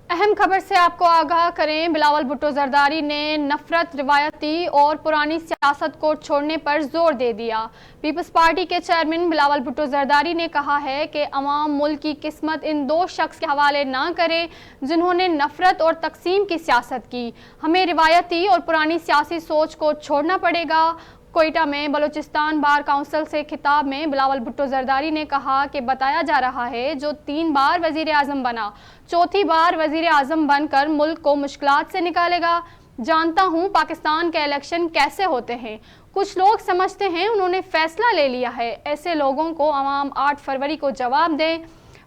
اہم خبر سے آپ کو آگاہ کریں۔ بلاول بھٹو زرداری نے نفرت، روایتی اور پرانی سیاست کو چھوڑنے پر زور دے دیا۔ پیپلز پارٹی کے چیئرمین بلاول بھٹو زرداری نے کہا ہے کہ عوام ملک کی قسمت ان دو شخص کے حوالے نہ کرے جنہوں نے نفرت اور تقسیم کی سیاست کی۔ ہمیں روایتی اور پرانی سیاسی سوچ کو چھوڑنا پڑے گا۔ کوئٹہ میں بلوچستان بار کونسل سے خطاب میں بلاول بھٹو زرداری نے کہا کہ بتایا جا رہا ہے جو 3 بار وزیر اعظم بنا، چوتھی بار وزیر اعظم بن کر ملک کو مشکلات سے نکالے گا۔ جانتا ہوں پاکستان کے الیکشن کیسے ہوتے ہیں۔ کچھ لوگ سمجھتے ہیں انہوں نے فیصلہ لے لیا ہے۔ ایسے لوگوں کو عوام 8 فروری کو جواب دیں۔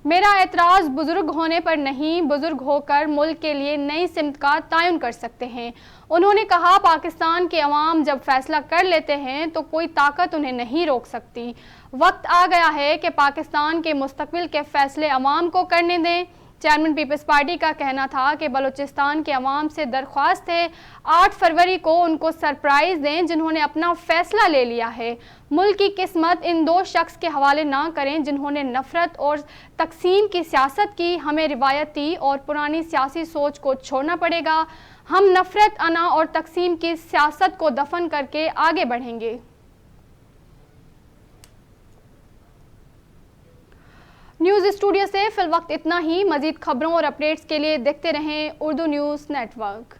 میرا اعتراض بزرگ ہونے پر نہیں، بزرگ ہو کر ملک کے لیے نئی سمت کا تعین کر سکتے ہیں۔ انہوں نے کہا پاکستان کے عوام جب فیصلہ کر لیتے ہیں تو کوئی طاقت انہیں نہیں روک سکتی۔ وقت آ گیا ہے کہ پاکستان کے مستقبل کے فیصلے عوام کو کرنے دیں۔ چیئرمین پیپلز پارٹی کا کہنا تھا کہ بلوچستان کے عوام سے درخواست ہے 8 فروری کو ان کو سرپرائز دیں جنہوں نے اپنا فیصلہ لے لیا ہے۔ ملک کی قسمت ان دو شخص کے حوالے نہ کریں جنہوں نے نفرت اور تقسیم کی سیاست کی۔ ہمیں روایتی اور پرانی سیاسی سوچ کو چھوڑنا پڑے گا۔ ہم نفرت، انا اور تقسیم کی سیاست کو دفن کر کے آگے بڑھیں گے۔ نیوز اسٹوڈیو سے فی الوقت اتنا ہی۔ مزید خبروں اور اپڈیٹس کے لیے دیکھتے رہیں اردو نیوز نیٹ ورک۔